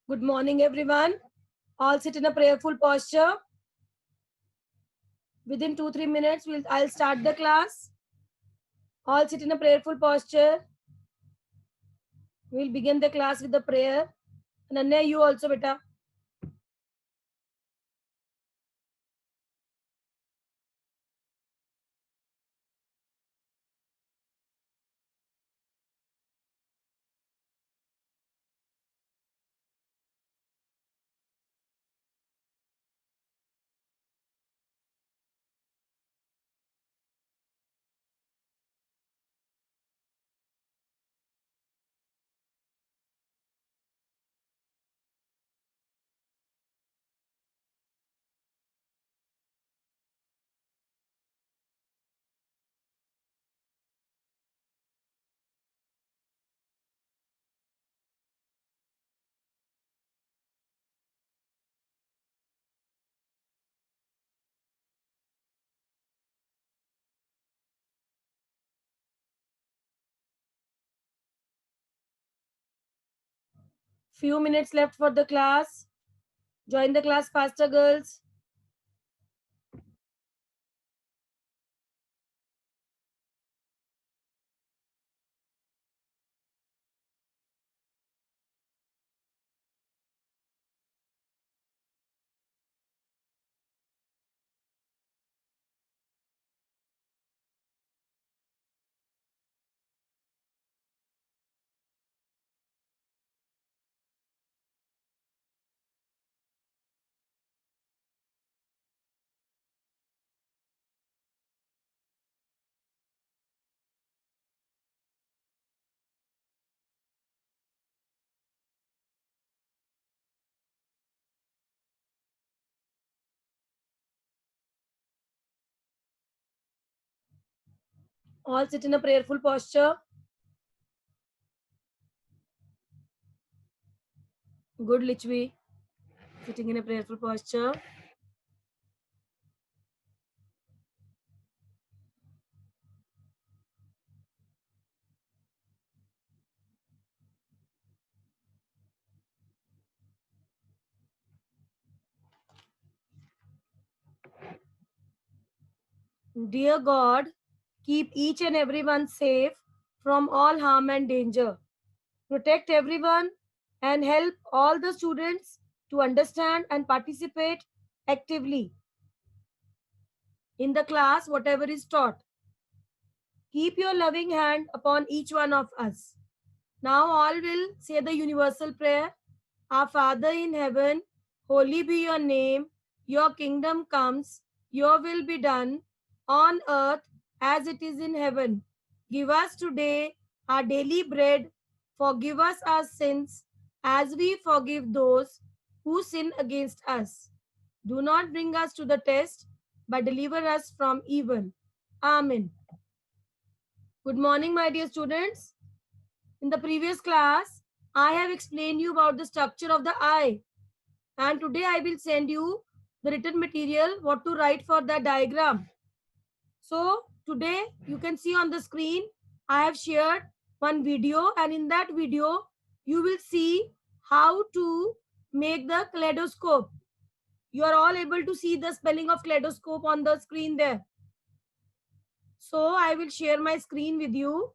Good morning, everyone. All sit in a prayerful posture. Within 2-3 minutes, I'll start the class. All sit in a prayerful posture. We'll begin the class with the prayer. And Ananya, you also, beta. Few minutes left for the class. Join the class faster, girls. All sit in a prayerful posture. Good, Lichvi. Sitting in a prayerful posture. Dear God, keep each and everyone safe from all harm and danger. Protect everyone and help all the students to understand and participate actively in the class, whatever is taught. Keep your loving hand upon each one of us. Now all will say the universal prayer. Our Father in heaven, holy be your name. Your kingdom comes, your will be done on earth as it is in heaven. Give us today our daily bread. Forgive us our sins as we forgive those who sin against us. Do not bring us to the test, but deliver us from evil. Amen. Good morning, my dear students. In the previous class, I have explained you about the structure of the eye. And today I will send you the written material, what to write for the diagram. So today you can see on the screen, I have shared one video, and in that video, you will see how to make the kaleidoscope. You are all able to see the spelling of kaleidoscope on the screen there. So I will share my screen with you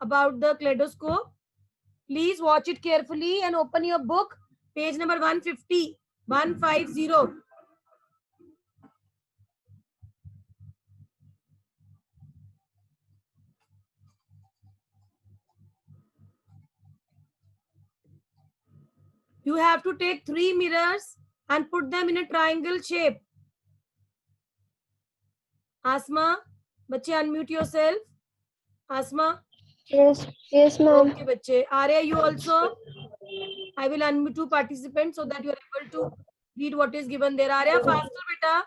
about the kaleidoscope. Please watch it carefully and open your book, page number 150, 150. You have to take 3 mirrors and put them in a triangle shape. Asma, बच्चे unmute yourself. Asma. Yes, ma'am. Okay, बच्चे. Arya, you also. I will unmute two participants so that you are able to read what is given there. Arya, faster, beta.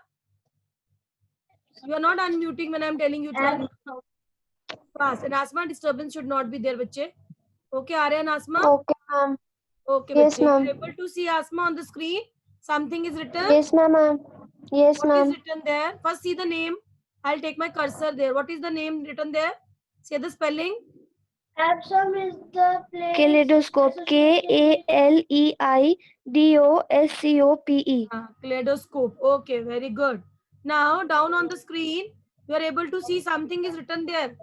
You are not unmuting when I am telling you to unmute. Fast. And Asma, disturbance should not be there, बच्चे. Okay, Arya and Asma. Okay, ma'am. Okay, Yes, बच्चे. You ma'am. are able to see Asma on the screen. Something is written. Yes, ma'am. Yes, What is ma'am. written there? First, see the name. I'll take my cursor there. What is the name written there? Say the spelling. Epsom is the place. Kaleidoscope. KALEIDOSCOPE. Kaleidoscope. Okay, very good. Now down on the screen, you are able to see something is written there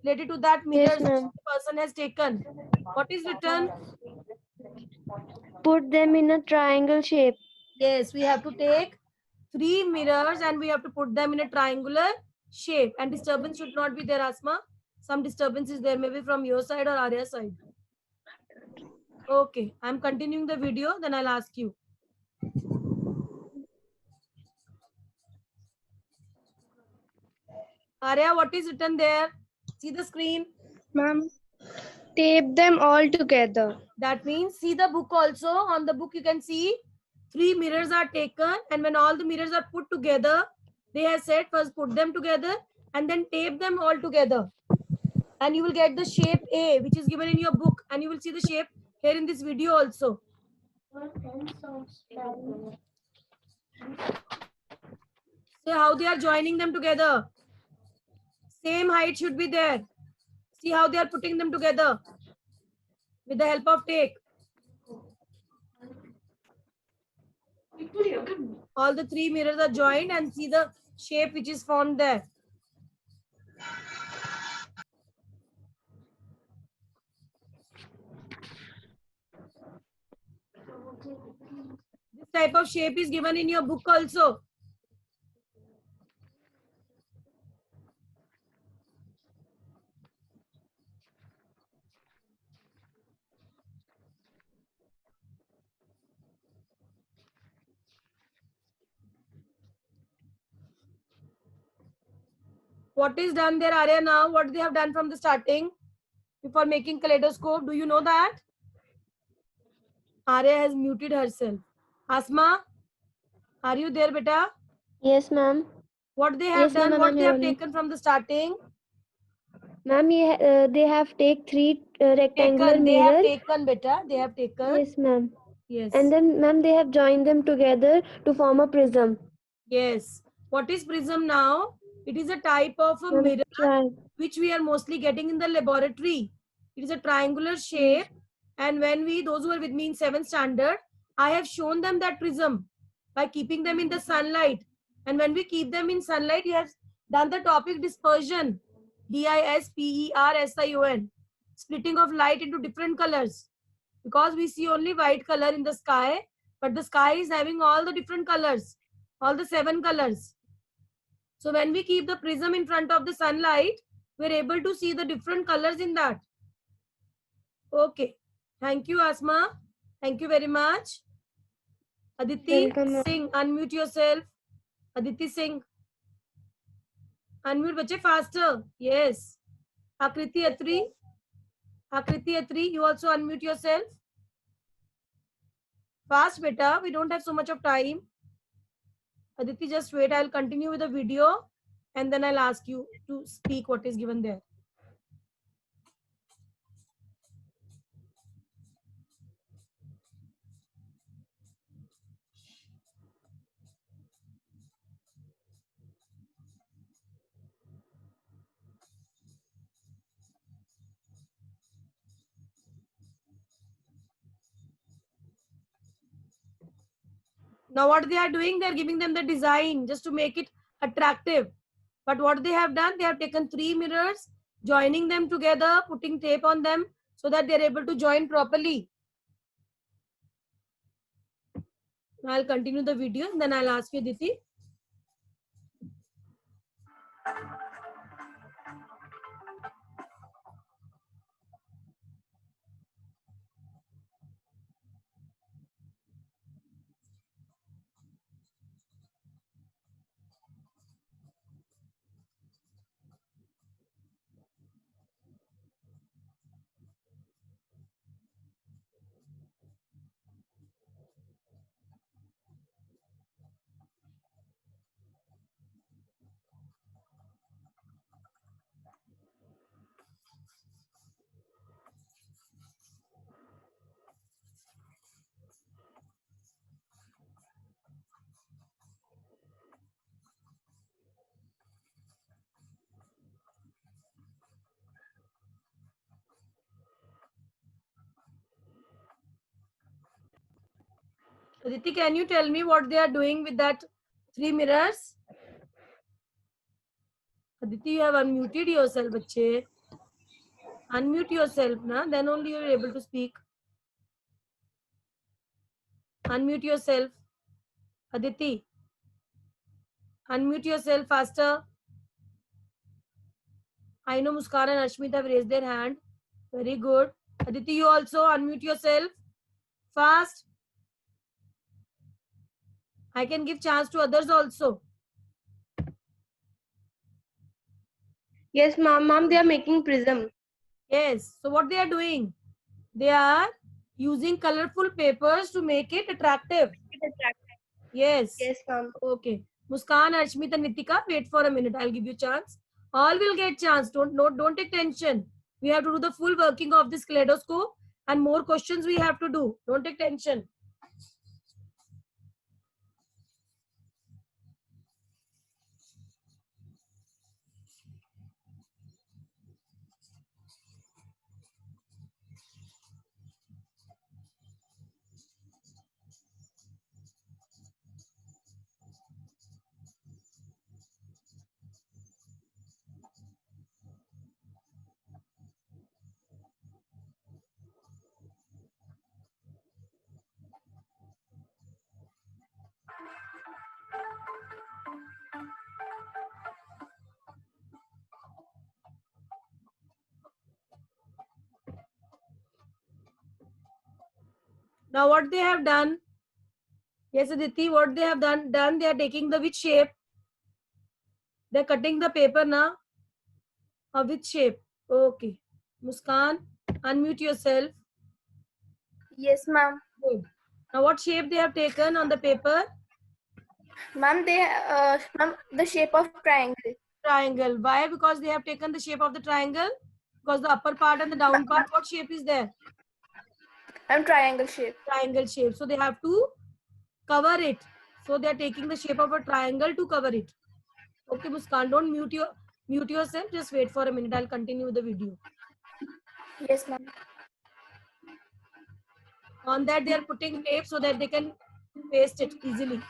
related to that mirrors Yes, ma'am. the person has taken. What is written? Put them in a triangle shape. Yes, we have to take 3 mirrors and we have to put them in a triangular shape. And disturbance should not be there, Asma. Some disturbance is there, maybe from your side or Arya's side. Okay, I'm continuing the video, then I'll ask you. Arya, what is written there? See the screen. Ma'am, tape them all together. That means see the book also. On the book you can see 3 mirrors are taken, and when all the mirrors are put together, they have said first put them together and then tape them all together. And you will get the shape A, which is given in your book, and you will see the shape here in this video also. So how they are joining them together. Same height should be there. See how they are putting them together with the help of tape. All the 3 mirrors are joined and see the shape which is formed there. This type of shape is given in your book also. What is done there, Arya, now? What they have done from the starting before making kaleidoscope? Do you know that? Arya has muted herself. Asma, are you there, beta? Yes, ma'am. What they have Yes, ma'am. done, what I'm they here have only. taken from the starting? Ma'am, they have take three rectangular Taken, they have mirrors. taken, beta. They have taken. Yes, ma'am. Yes. And then, ma'am, they have joined them together to form a prism. Yes. What is prism now? It is a type of a Ma'am, mirror which we are mostly getting in the laboratory. It is a triangular shape. And when those who are with me in 7th standard, I have shown them that prism by keeping them in the sunlight. And when we keep them in sunlight, you have done the topic dispersion. DISPERSION. Splitting of light into different colors. Because we see only white color in the sky, but the sky is having all the different colors, all the 7 colors. So when we keep the prism in front of the sunlight, we're able to see the different colors in that. Okay. Thank you, Asma. Thank you very much. Aditi, Welcome. sing. Unmute yourself. Aditi, sing. Unmute, bache, faster. Yes. Akriti Atri. Akriti Atri, you also unmute yourself. Fast, beta. We don't have so much of time. Aditi, just wait. I'll continue with the video and then I'll ask you to speak what is given there. Now what they are doing, they are giving them the design just to make it attractive. But what they have done, they have taken 3 mirrors, joining them together, putting tape on them so that they are able to join properly. I'll continue the video and then I'll ask you, Aditi. Aditi, can you tell me what they are doing with that 3 mirrors? Aditi, you have unmuted yourself, bache. Unmute yourself, na? Then only you are able to speak. Unmute yourself. Aditi, unmute yourself faster. I know Muskan and Ashmit have raised their hand. Very good. Aditi, you also unmute yourself. Fast. I can give chance to others also. Yes, ma'am. Ma'am, they are making prism. Yes. So what they are doing? They are using colorful papers to make it attractive. Yes. Yes, ma'am. Okay. Muskan, Arshmit and Nitika, wait for a minute. I'll give you chance. All will get chance. Don't take tension. We have to do the full working of this kaleidoscope and more questions we have to do. Don't take tension. Now what they have done? Yes, Aditi, what they have done, they are taking the which shape? They're cutting the paper now. Of which shape? Okay. Muskan, unmute yourself. Yes, ma'am. Good. Now what shape they have taken on the paper? Ma'am, ma'am, the shape of triangle. Triangle. Why? Because they have taken the shape of the triangle. Because the upper part and the down part, what shape is there? Ma'am, triangle shape. Triangle shape. So they have to cover it. So they are taking the shape of a triangle to cover it. Okay, Muskan, don't mute yourself. Just wait for a minute. I'll continue the video. Yes, ma'am. On that, they are putting tape so that they can paste it easily.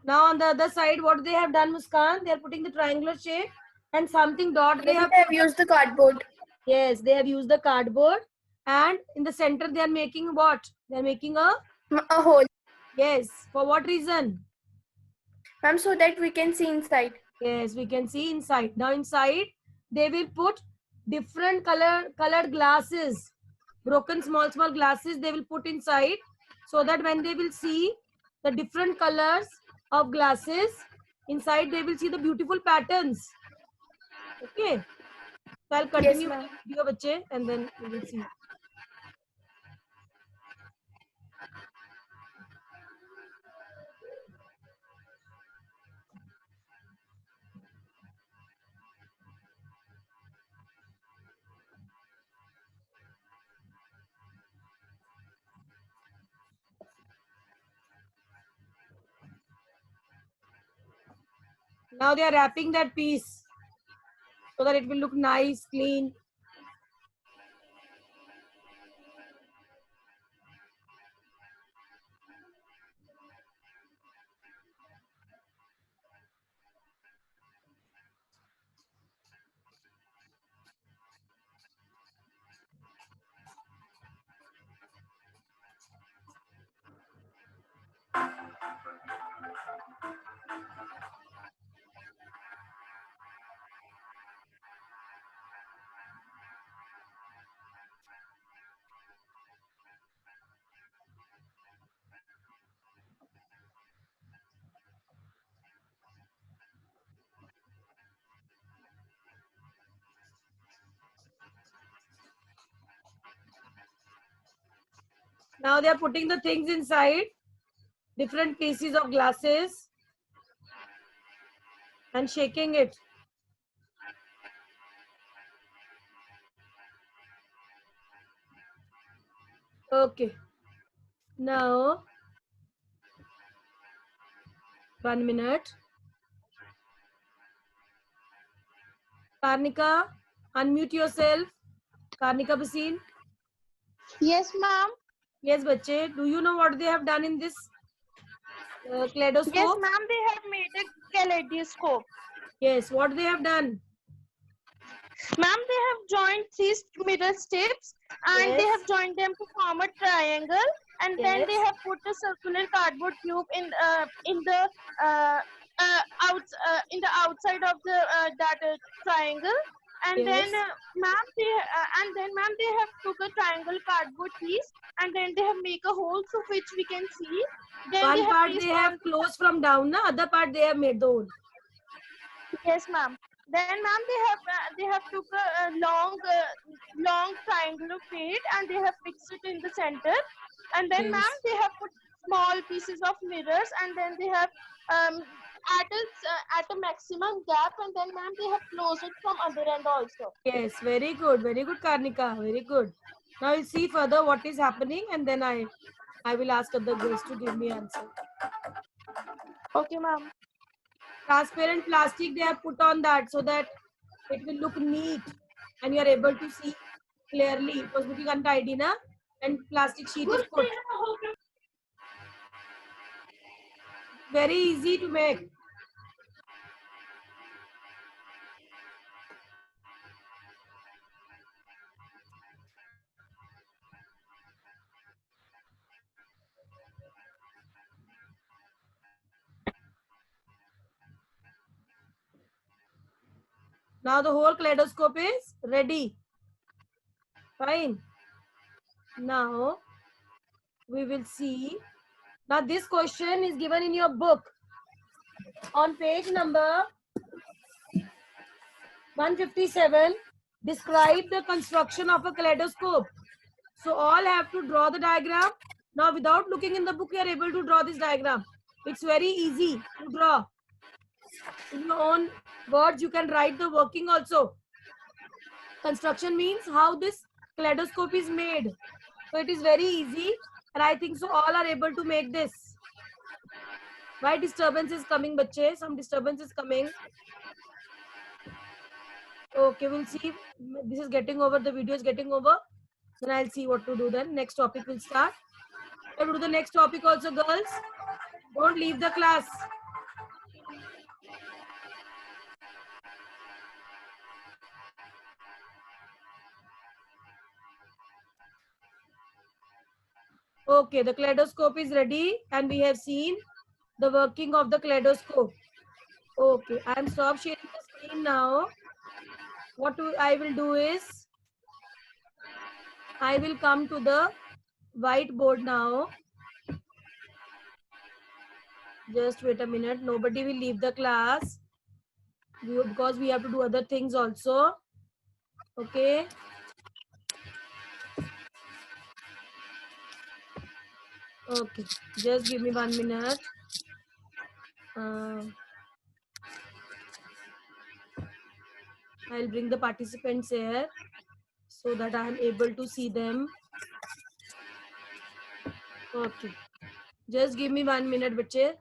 Now on the other side, what they have done, Muskan? They are putting the triangular shape and something dot they have put. used the cardboard. Yes, they have used the cardboard, and in the center they are making what? They are making a A hole. yes. For what reason? Ma'am, so that we can see inside. Yes, we can see inside. Now inside they will put different colored glasses, broken small glasses. They will put inside so that when they will see the different colors of glasses inside, they will see the beautiful patterns. Okay. So I'll continue with the video, bache, and then we will see. Now they are wrapping that piece so that it will look nice, clean. Now they are putting the things inside different pieces of glasses and shaking it. Okay. Now, 1 minute. Karnika, unmute yourself. Karnika Basin. Yes, ma'am. Yes, bache. Do you know what they have done in this Yes, kaleidoscope? ma'am. They have made a kaleidoscope. Yes, what they have done? Ma'am, they have joined three mirror strips and they Yes. have joined them to form a triangle. And then they Yes. have put a circular cardboard tube in the outside of the that triangle. And then, Yes. ma'am, they have took a triangle cardboard piece and then they have make a hole through which we can see. Then they One have part placed they on. have closed from down, na? Other part they have made the hole. Yes, ma'am. Then, ma'am, they have took a long triangular plate and they have fixed it in the center. And then, Yes. ma'am, they have put small pieces of mirrors and then they have at a maximum gap and then, ma'am, they have closed it from other end also. Yes, very good, Karnika, very good. Now we'll see further what is happening, and then I will ask other girls to give me answer. Okay, ma'am. Transparent plastic they have put on that so that it will look neat and you are able to see clearly. It was looking untidy, na? And plastic sheet is put. Very easy to make. Now the whole kaleidoscope is ready. Fine. Now we will see. Now this question is given in your book on page number 157. Describe the construction of a kaleidoscope. So all have to draw the diagram. Now without looking in the book, you are able to draw this diagram. It's very easy to draw. In your own words, you can write the working also. Construction means how this kaleidoscope is made. So it is very easy, and I think so all are able to make this. Why disturbance is coming, bache? Some disturbance is coming. Okay, we'll see. This is getting over. The video is getting over. Then I'll see what to do then. Next topic will start. I will do the next topic also, girls. Don't leave the class. Okay, the kaleidoscope is ready and we have seen the working of the kaleidoscope. Okay, I'm stop sharing the screen now. What I will do is I will come to the whiteboard now. Just wait a minute. Nobody will leave the class because we have to do other things also. Okay. Okay. Just give me 1 minute. I'll bring the participants here so that I am able to see them. Okay. Just give me 1 minute, bache.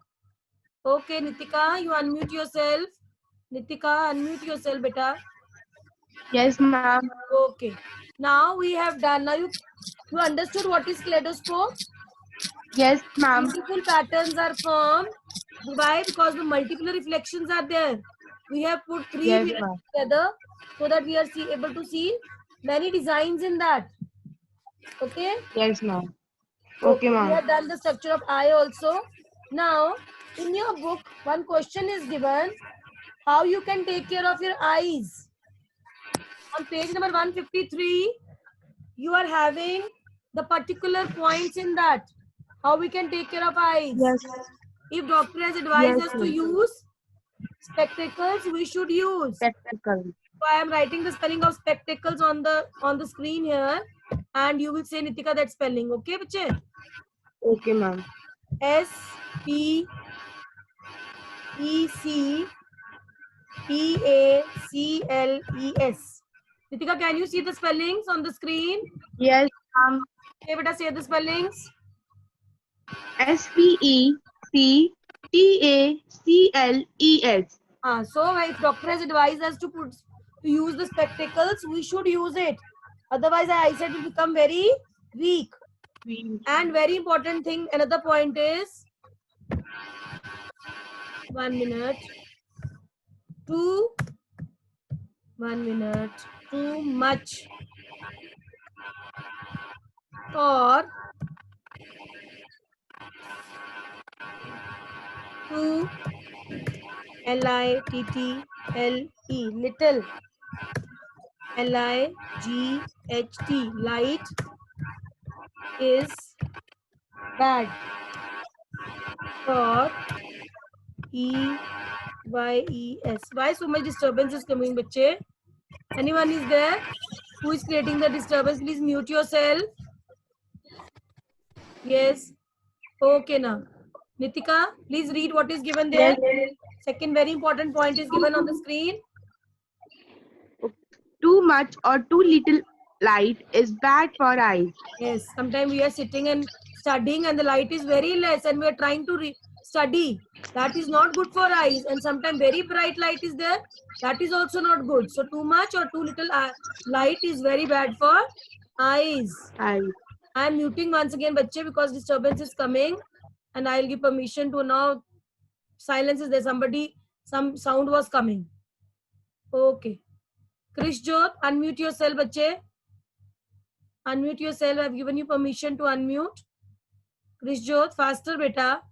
Okay, Nitika, you unmute yourself. Nitika, unmute yourself, beta. Yes, ma'am. Okay. Now we have done. Now you understood what is kaleidoscope? Yes, ma'am. Beautiful patterns are formed. Why? Because the multiple reflections are there. We have put three Yes, mirrors ma'am. together so that we are able to see many designs in that. Okay? Yes, ma'am. Okay, We ma'am. have done the structure of eye also. Now, in your book, one question is given. How you can take care of your eyes. On page number 153, you are having the particular points in that. How we can take care of eyes. Yes. If doctor has advised Yes, us to ma'am. use spectacles, we should use. Spectacle. So I am writing the spelling of spectacles on the screen here. and you will say Nitika that spelling. Okay, bache? Okay, ma'am. SPECTACLES. Nitika, can you see the spellings on the screen? Yes, ma'am. Okay, beta, say the spellings. SPECTACLES. So if doctor has advised us to use the spectacles, we should use it. Otherwise, our eyesight will become very weak. And very important thing, another point is 1 minute. Too much or too little little light light is bad for EYES. Why so much disturbance is coming, bache? Anyone is there who is creating the disturbance? Please mute yourself. Yes. Okay now. Nitika, please read what is given there. Yes. Second very important point is given on the screen. Too much or too little light is bad for eyes. Yes, sometimes we are sitting and studying and the light is very less and we are trying to study. That is not good for eyes. And sometimes very bright light is there. That is also not good. So too much or too little light is very bad for eyes. I am muting once again, bache, because disturbance is coming. And I will give permission to now. Silence is there. Some sound was coming. Okay. Krish Jyot, unmute yourself, bache. Unmute yourself. I have given you permission to unmute. Krish Jyot, faster, beta.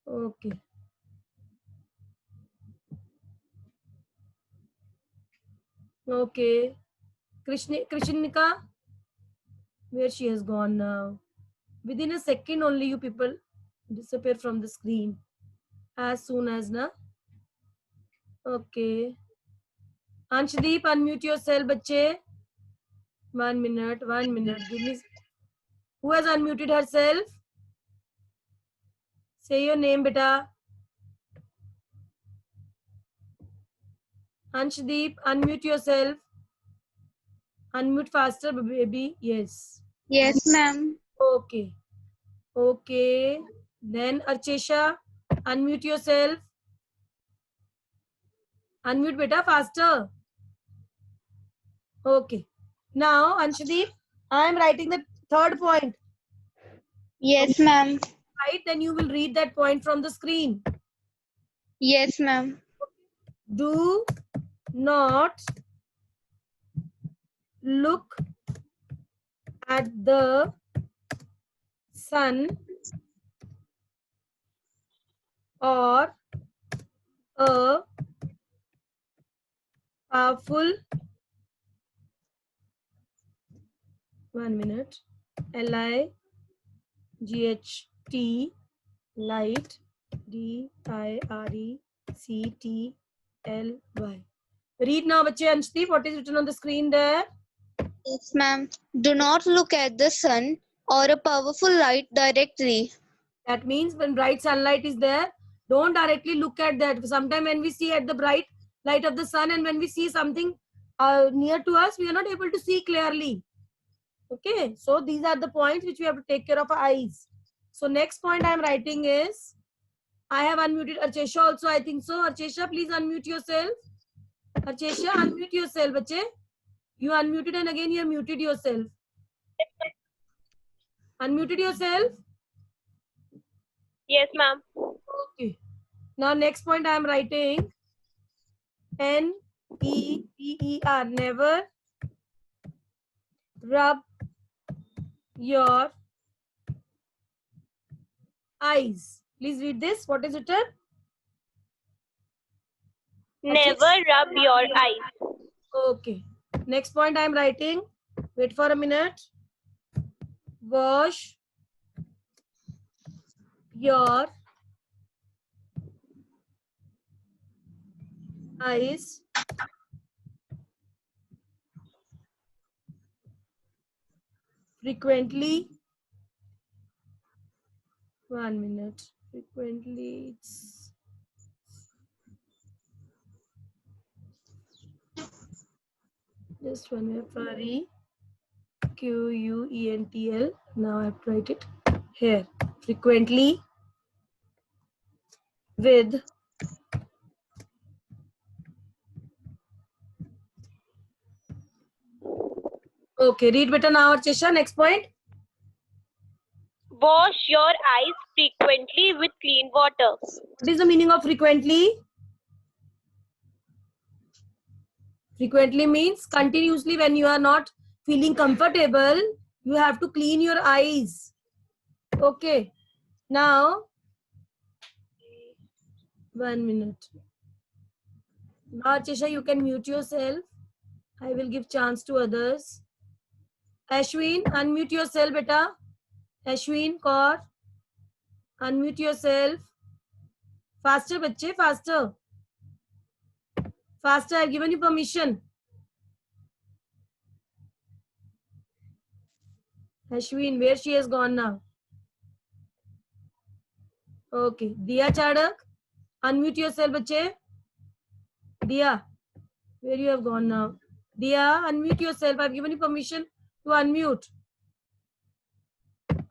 Okay. Okay. Krishnika, where she has gone now? Within a second only, you people disappear from the screen. As soon as, na? Okay. Anshdeep, unmute yourself, bache. 1 minute. Give me. Who has unmuted herself? Say your name, beta. Anshdeep, unmute yourself. Unmute faster, baby. Yes. Yes, ma'am. Okay. Okay. Then Archesha, unmute yourself. Unmute beta faster. Okay. Now, Anshdeep, I am writing the third point. Yes, ma'am. Right, then you will read that point from the screen. Yes, ma'am. Do not look at the sun or a powerful 1 minute LIGHT light DIRECTLY. Read now, bache. Anshdeep, what is written on the screen there? Yes, ma'am. Do not look at the sun or a powerful light directly. That means when bright sunlight is there, don't directly look at that. Sometimes when we see at the bright light of the sun and when we see something near to us, we are not able to see clearly. Okay, so these are the points which we have to take care of our eyes. So next point I am writing is, I have unmuted Archesha also, I think so. Archesha, please unmute yourself. Archesha, unmute yourself, bache. You unmuted and again you have muted yourself. Unmuted yourself? Yes, ma'am. Okay. Now next point I am writing NEVER. Never rub your eyes. Please read this. What is written? Never rub your eyes. Okay. Next point I am writing. Wait for a minute. Wash your eyes frequently. 1 minute. Frequently, it's just one minute. Quentl. Now I have to write it here. Frequently with okay. Read better now, Archesha. Next point. Wash your eyes frequently with clean water. What is the meaning of frequently? Frequently means continuously. When you are not feeling comfortable, you have to clean your eyes. Okay. Now, 1 minute. Now, Archesha, you can mute yourself. I will give chance to others. Ashwin, unmute yourself, beta. Ashwin, Kaur, unmute yourself. Faster, bachche, faster. Faster, I've given you permission. Ashwin, where she has gone now? Okay. Diya Chadak, unmute yourself, bachche. Diya, where you have gone now? Diya, unmute yourself. I've given you permission to unmute.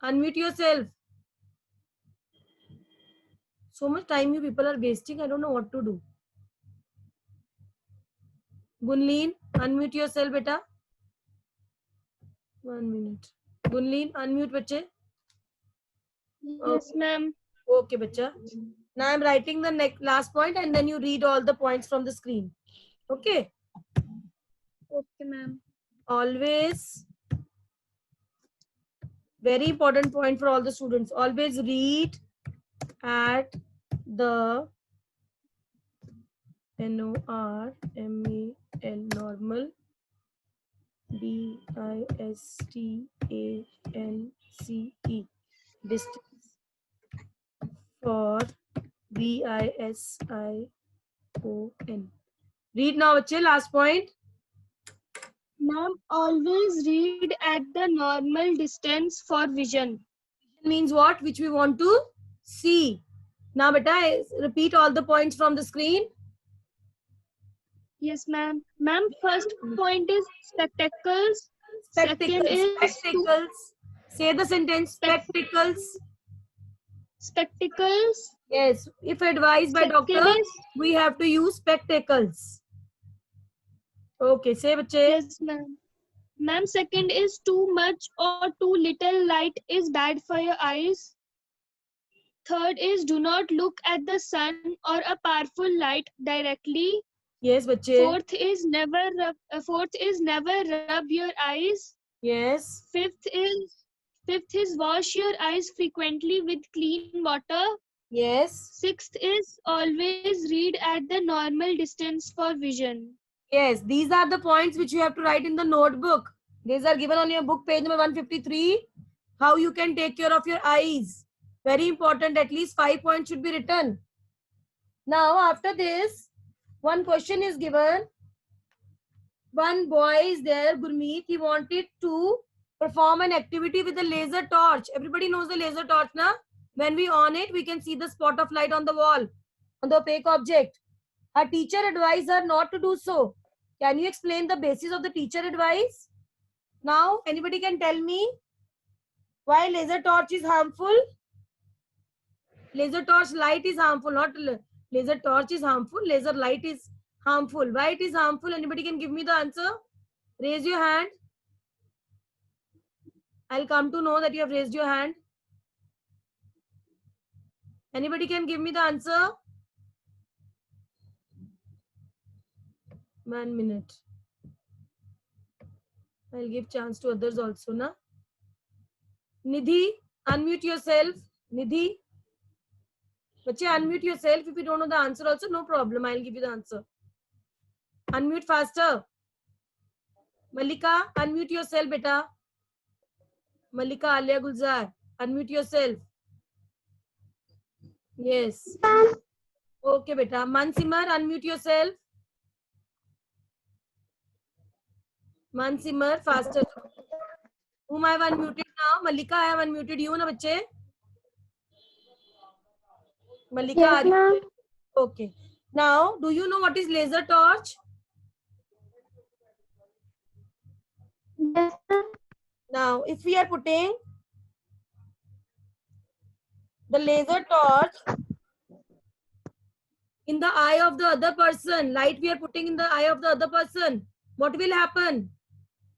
Unmute yourself. So much time you people are wasting. I don't know what to do. Gunleen, unmute yourself, beta. 1 minute. Gunleen, unmute, bache. Yes, ma'am. Okay, bacha. Now I'm writing the last point and then you read all the points from the screen. Okay. Okay, ma'am. Always, very important point for all the students. Always read at the NORMAL, DISTANCE, distance for VISION. Read now, bache, last point. Ma'am, always read at the normal distance for vision. Means what? Which we want to see. Now, beta, repeat all the points from the screen. Yes, ma'am. Ma'am, first point is spectacles. Spectacles. Second is Spectacles. Say the sentence. Spectacles. spectacles. Yes. If advised by Second doctor, is we have to use spectacles. Okay. Say, bache. yes, ma'am. Ma'am, second is too much or too little light is bad for your eyes. Third is do not look at the sun or a powerful light directly. Yes, bache. Fourth is never rub your eyes. Yes. Fifth is wash your eyes frequently with clean water. Yes. Sixth is always read at the normal distance for vision. Yes. These are the points which you have to write in the notebook. These are given on your book, page number 153. How you can take care of your eyes. Very important. At least 5 points should be written. Now, after this, one question is given. One boy is there, Gurmeet. He wanted to perform an activity with a laser torch. Everybody knows the laser torch, na? When we on it, we can see the spot of light on the wall, on the opaque object. Our teacher advised her not to do so. Can you explain the basis of the teacher advice? Now, anybody can tell me why laser torch is harmful? Laser torch light is harmful, not laser torch is harmful. Laser light is harmful. Why it is harmful? Anybody can give me the answer? Raise your hand. I'll come to know that you have raised your hand. Anybody can give me the answer? 1 minute. I'll give chance to others also, na? Nidhi, unmute yourself. Nidhi. Bache, unmute yourself. If you don't know the answer also, no problem. I'll give you the answer. Unmute faster. Malika, unmute yourself, beta. Malika Alia Gulzar, unmute yourself. Yes. Okay, beta. Mansimar, unmute yourself. Mansimar, faster. Whom I have unmuted now? Malika, I have unmuted you na bachche. Malika, Yes, are you ma'am. there? Okay. Now, do you know what is laser torch? Yes, ma'am. Now, if we are putting the laser torch in the eye of the other person, light we are putting in the eye of the other person, what will happen?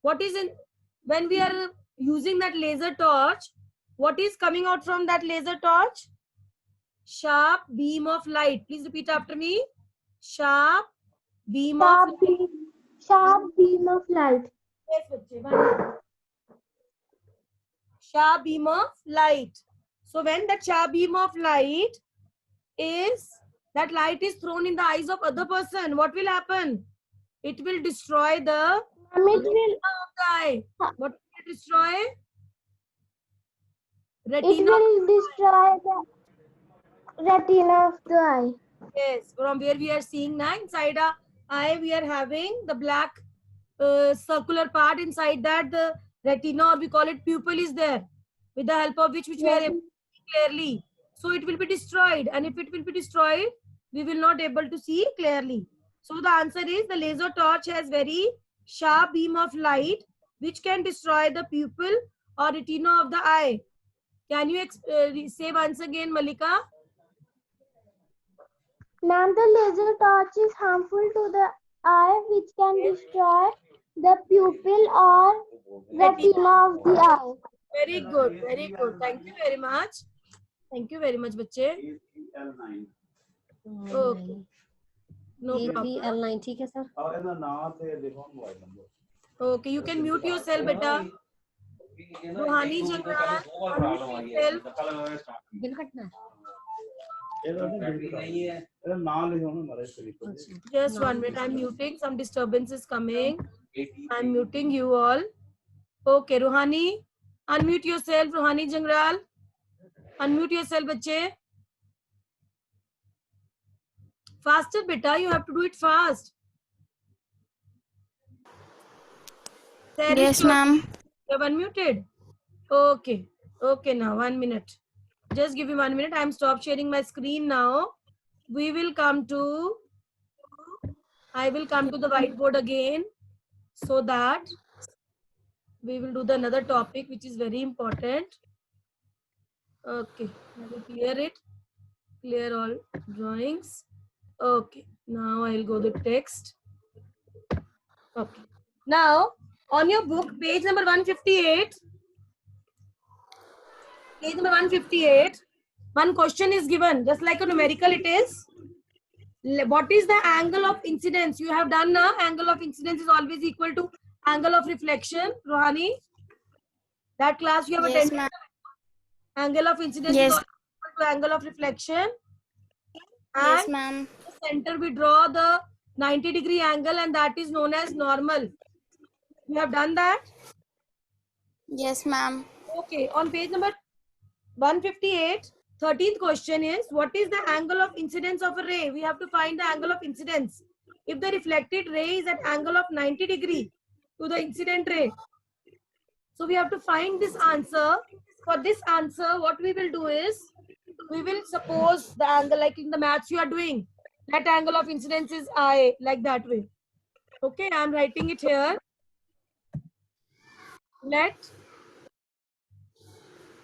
What is in, when we are using that laser torch, what is coming out from that laser torch? Sharp beam of light. Please repeat after me. Sharp beam of light. Sharp beam of light. Yes, bachche, one minute. Sharp beam of light. So when that sharp beam of light is, that light is thrown in the eyes of other person, what will happen? It will destroy the Ma'am, it retina of the eye. What will it destroy? Retina. will destroy the retina of the eye. Yes, from where we are seeing now, inside our eye, we are having the black circular part. Inside that, the retina, or we call it pupil, is there, with the help of which we are able to see clearly. So it will be destroyed, and if it will be destroyed, we will not able to see clearly. So the answer is the laser torch has very sharp beam of light which can destroy the pupil or retina of the eye. Can you say once again, Malika? Ma'am, the laser torch is harmful to the eye, which can destroy the pupil or retina of the eye. Very good, very good. Thank you very much. Thank you very much, बच्चे. Okay, no problem. APL9 ठीक है sir. Okay, you can mute yourself, beta. Ruhani Jangran, unmute yourself. Bill कटना है. Just 1 minute. I'm muting. Some disturbance is coming. I'm muting you all. Okay, Ruhani, unmute yourself. Ruhani Jangral, unmute yourself, बच्चे. Faster, beta. You have to do it fast. Yes, ma'am. You have unmuted. Okay. Okay, now 1 minute. Just give me 1 minute. I'm stop sharing my screen now. We will come to, I will come to the whiteboard again so that we will do the another topic which is very important. Okay, I will clear it. Clear all drawings. Okay, now I will go to text. Okay. Now, on your book, page number 158, page number 158, one question is given, just like a numerical it is. What is the angle of incidence? You have done now. Angle of incidence is always equal to angle of reflection. Rohani, that class you have Yes, attended. ma'am. Angle of incidence Yes. is equal to angle of reflection. Yes, And ma'am. in the center we draw the 90-degree angle, and that is known as normal. You have done that? Yes, ma'am. Okay, on page number 158, 13th question is, what is the angle of incidence of a ray? We have to find the angle of incidence. If the reflected ray is at angle of 90 degree to the incident ray. So we have to find this answer. For this answer, what we will do is, we will suppose the angle like in the maths you are doing. That angle of incidence is I, like that way. Okay, I am writing it here. Let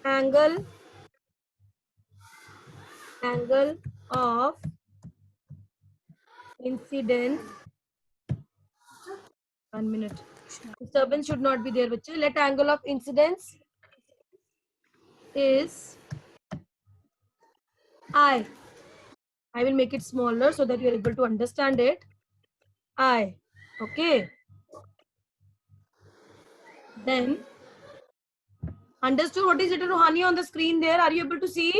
angle of incidence, 1 minute, disturbance should not be there, bachche. Let angle of incidence is I will make it smaller so that you are able to understand it. I, okay. Then, understood what is written, Rohani, on the screen there? Are you able to see?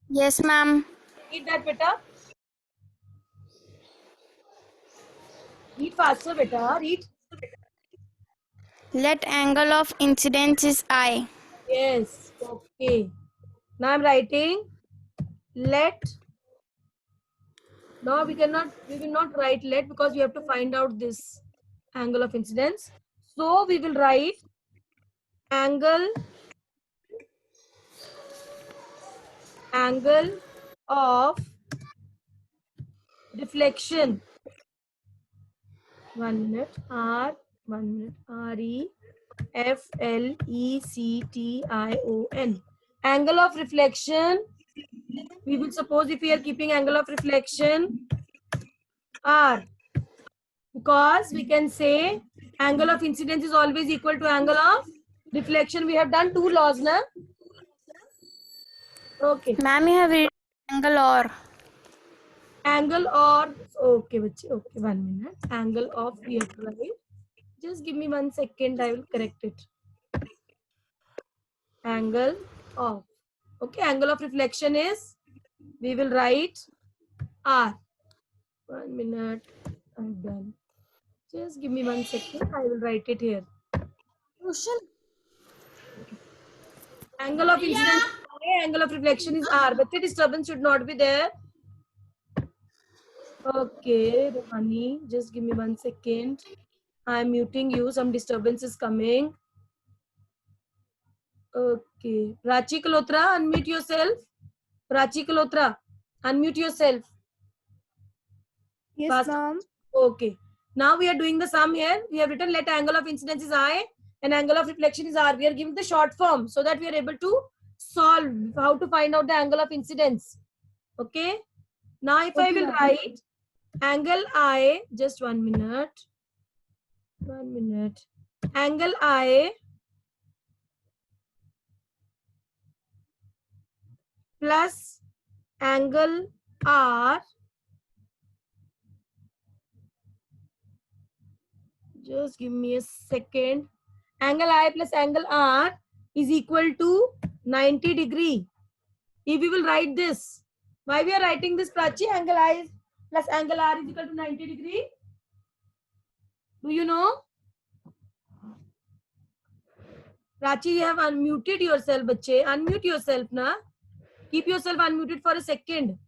Yes, ma'am. Read that, beta. Read faster, beta. Read. Let angle of incidence is I. Yes. Okay. Now I'm writing. Let. Now we will not write let because we have to find out this angle of incidence. So we will write angle of reflection. 1 minute. R 1 minute. REFLECTION. Angle of reflection. We will suppose if we are keeping angle of reflection R, because we can say angle of incidence is always equal to angle of reflection. We have done two laws, na? Okay. Ma'am, you have written angle or. Angle or, okay, bache, okay, 1 minute. Angle of, we have to write. Just give me 1 second, I will correct it. Angle of, okay, angle of reflection is, we will write R. 1 minute, I'm done. Just give me 1 second, I will write it here. Angle of incidence is I, angle of reflection is R, but the disturbance should not be there. Okay, Rohani, just give me 1 second. I'm muting you, some disturbance is coming. Okay, Prachi Kalotra, unmute yourself. Prachi Kalotra, unmute yourself. Yes, Fast. ma'am. Okay, now we are doing the sum here. We have written let angle of incidence is I and angle of reflection is R. We are giving the short form so that we are able to solve how to find out the angle of incidence. Okay, now if I will write angle I, just 1 minute. 1 minute. Angle I plus angle R, just give me a second. Angle I plus angle R is equal to 90 degree. If we will write this, why we are writing this, Prachi? Angle I plus angle R is equal to 90 degree. Do you know? Prachi, you have unmuted yourself, bache. Unmute yourself, na. Keep yourself unmuted for a second.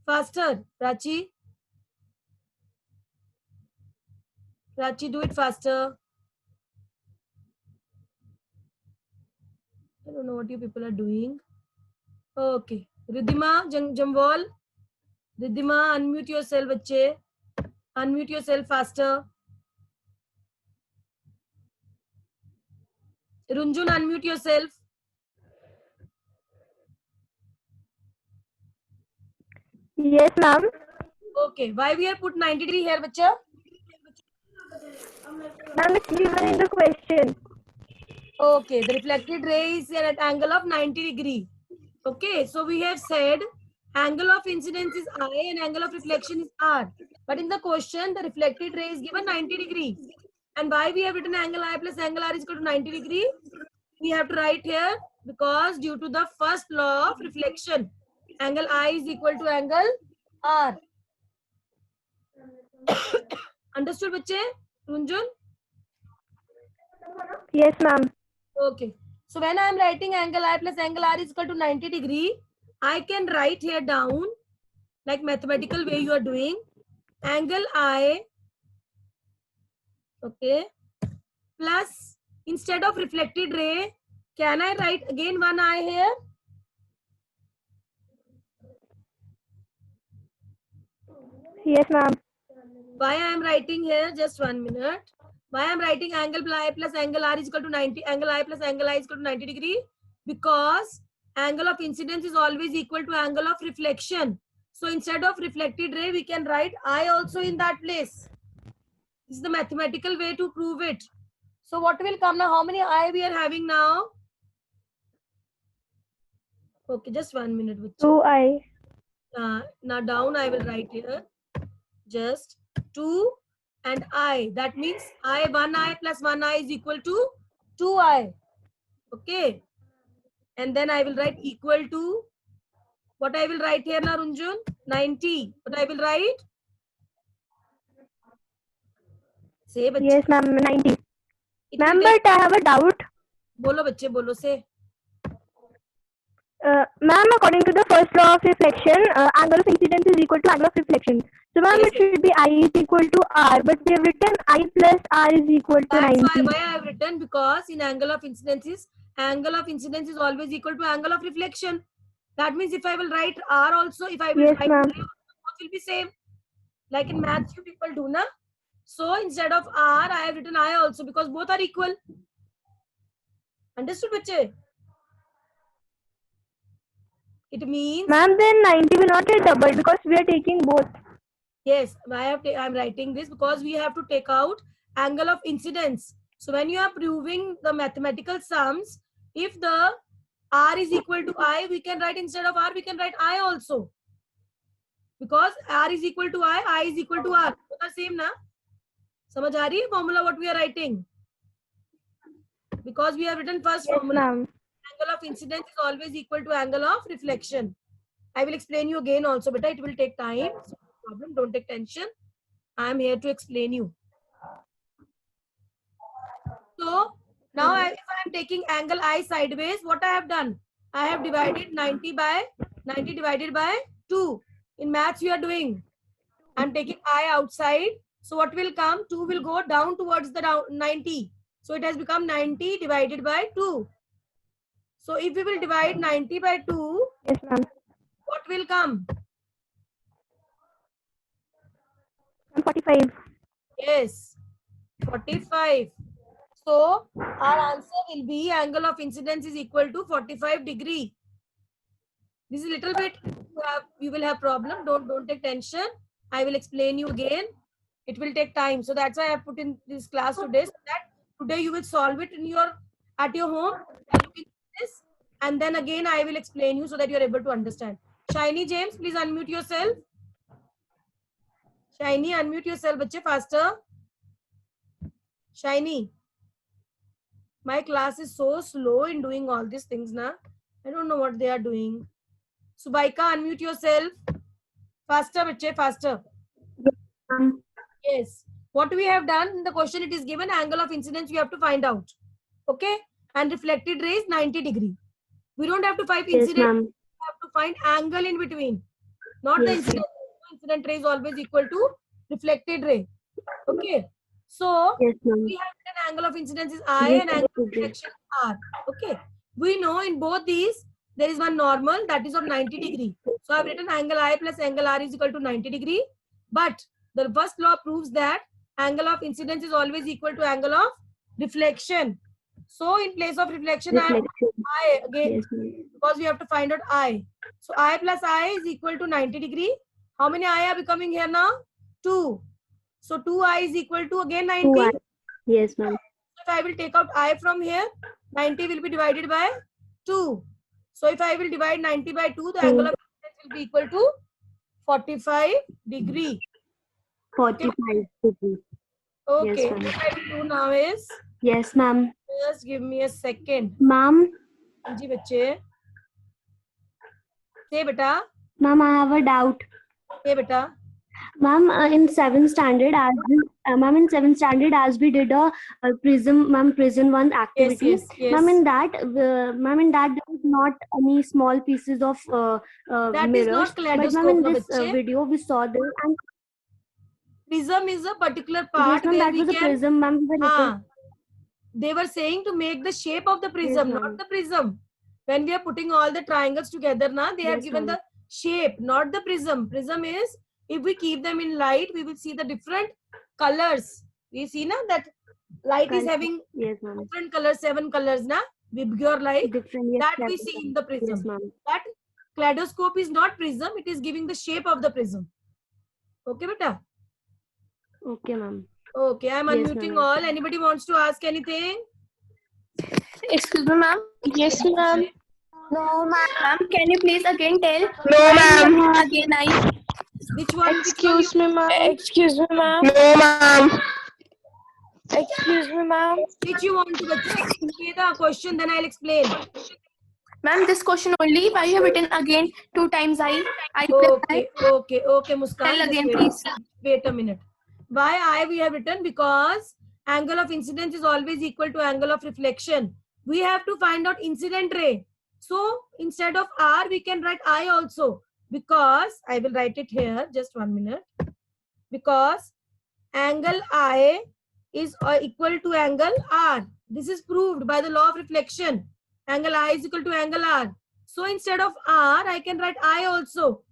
Faster, Prachi. Prachi, do it faster. I don't know what you people are doing. Okay. Riddhima Jamwal. Riddhima, unmute yourself, bache. Unmute yourself faster. Runjun, unmute yourself. Yes, ma'am. Okay. Why we have put 90 degree here, bacha? Ma'am, it's given in the question. Okay. The reflected ray is at angle of 90 degree. Okay. So we have said angle of incidence is I and angle of reflection is R. But in the question, the reflected ray is given 90 degree. And why we have written angle I plus angle R is equal to 90 degree? We have to write here because due to the first law of reflection, angle I is equal to angle R. Understood, bache? Runjun? Yes, ma'am. Okay. So when I am writing angle I plus angle R is equal to 90 degree, I can write here down like mathematical way you are doing. Angle I, okay, plus instead of reflected ray, can I write again one I here? Yes, ma'am. Why I am writing here? Just 1 minute. Why I am writing angle I plus angle R is equal to 90, angle I plus angle I is equal to 90 degree? Because angle of incidence is always equal to angle of reflection. So instead of reflected ray, we can write I also in that place. This is the mathematical way to prove it. So what will come now? How many I we are having now? Okay, just 1 minute. 2I. Now down I will write here. Just 2 and I. That means I, 1I plus 1I is equal to 2I. Okay. And then I will write equal to, what I will write here now, Runjun? 90. What I will write? Say, bachche. Yes, ma'am. 90. It Ma'am, will take- but I have a doubt. Bolo, bachche, bolo, say. Ma'am, according to the first law of reflection, angle of incidence is equal to angle of reflection. So, ma'am, Yes, it should be I is equal to R, but we have written I plus R is equal to That's 90. why I have written, because in angle of incidence is always equal to angle of reflection. That means if I will write R also, if I will Yes, write ma'am. I, both will be same. Like in maths, you people do na. So instead of R, I have written I also, because both are equal. Understood, bache? It means, Ma'am, then 90 will not get doubled because we are taking both. yes, I'm writing this because we have to take out angle of incidence. So when you are proving the mathematical sums, if the R is equal to I, we can write, instead of R, we can write I also. Because R is equal to I is equal to R. Both are same na? Samajh aa rahi hai formula what we are writing? Because we have written first Yes, formula. ma'am. Angle of incidence is always equal to angle of reflection. I will explain you again also, beta. It will take time. So no problem. Don't take tension. I am here to explain you. So now if I am taking angle I sideways, what I have done? I have divided 90 divided by 2. In maths you are doing. I am taking I outside. So what will come? 2 will go down towards the 90. So it has become 90 divided by 2. So if we will divide 90 by 2, Yes, ma'am. what will come? 45. Yes, 45. So our answer will be angle of incidence is equal to 45 degree. This is a little bit, you will have problem. Don't take tension. I will explain you again. It will take time. So that's why I have put in this class today, so that today you will solve it at your home by looking at this. And then again I will explain you so that you are able to understand. Shiny James, please unmute yourself. Shiny, unmute yourself, bache, faster. Shiny. My class is so slow in doing all these things na. I don't know what they are doing. Subaika, unmute yourself. Faster, bache, faster. Yes. What we have done in the question, it is given angle of incidence you have to find out. Okay? And reflected ray is 90 degree. We don't have to find Yes, incident. ma'am. We have to find angle in between. Not the Yes, incident. Incident ray is always equal to reflected ray. Okay? So, Yes, ma'am. we have an angle of incidence is I Yes, and angle of agree. reflection R. Okay. We know in both these, there is one normal that is of 90 degree. So, I have written angle I plus angle R is equal to 90 degree. But the first law proves that angle of incidence is always equal to angle of reflection. So, in place of reflection, I have Reflection. I again, Yes, ma'am. because we have to find out I. So, I plus I is equal to 90 degree. How many I are becoming here now? 2. So, 2I is equal to again 90. 2I. Yes, ma'am. If I will take out I from here, 90 will be divided by 2. So if I will divide 90 by 2, the angle of incidence will be equal to 45 degree. 45 degree. Okay, Yes, ma'am. what I will do now is, Yes, ma'am. just give me a second. Ma'am, Ji bache. Say beta. ma'am, I have a doubt. Say beta. Ma'am, in 7th standard, as we did a prism, ma'am, prism one activity. Yes, yes, Ma'am, yes. in that, there was not any small pieces of That is mirrors. not But ma'am, kaleidoscope, in no this bache. video, we saw there, and Prism is a particular yes, part ma'am, where that we was a can. prism, ma'am. We were looking- They were saying to make the shape of the prism, Yes, not ma'am. the prism. When we are putting all the triangles together, na, they have Yes, given ma'am. the shape, not the prism. Prism is, if we keep them in light, we will see the different colors. We see na that light is Colour. having Yes, ma'am. different colors, 7 colors, na, with your light. Different, yes, That we yes, see ma'am. in the prism. Yes, ma'am. That kaleidoscope is not prism, it is giving the shape of the prism. Okay, beta? Okay, ma'am. Okay, I'm Yes, unmuting ma'am. all. Anybody wants to ask anything? Excuse me, ma'am. Yes, ma'am. No, ma'am. Ma'am, can you please again tell? No, why ma'am. you have Again, I. Which one? Excuse me, ma'am. Excuse me, ma'am. No, ma'am. Excuse me, ma'am. Which you want to say the question, then I'll explain. Ma'am, this question only. Why you have written again 2 times I? I plus I. Okay, Muskan. Tell just again, wait, please. wait a minute. Why I we have written? Because angle of incidence is always equal to angle of reflection. We have to find out incident ray. So instead of R, we can write I also, because I will write it here. Just 1 minute. Because angle I is equal to angle R. This is proved by the law of reflection. Angle I is equal to angle R. So instead of R, I can write I also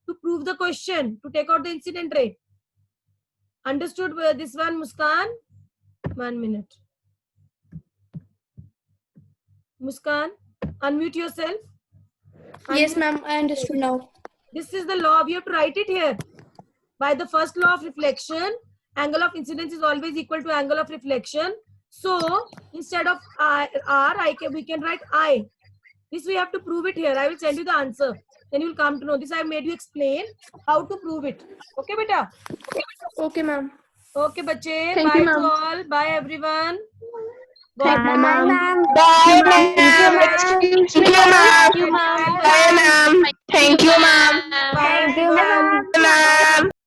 to prove the question, to take out the incident ray. Understood this one, Muskan? 1 minute. Muskan, unmute yourself. Yes, ma'am. I understood now. This is the law. We have to write it here. By the first law of reflection, angle of incidence is always equal to angle of reflection. So instead of we can write I. This we have to prove it here. I will send you the answer. Then you will come to know. This I have made you explain how to prove it. Okay, beta? Okay, ma'am. Okay, bache. Thank Bye you, to ma'am. all. Bye, everyone. Thank you, ma'am. Bye, Thank you, ma'am. ma'am. Excuse me, ma'am. Thank you, ma'am. Bye, ma'am. Thank you, ma'am.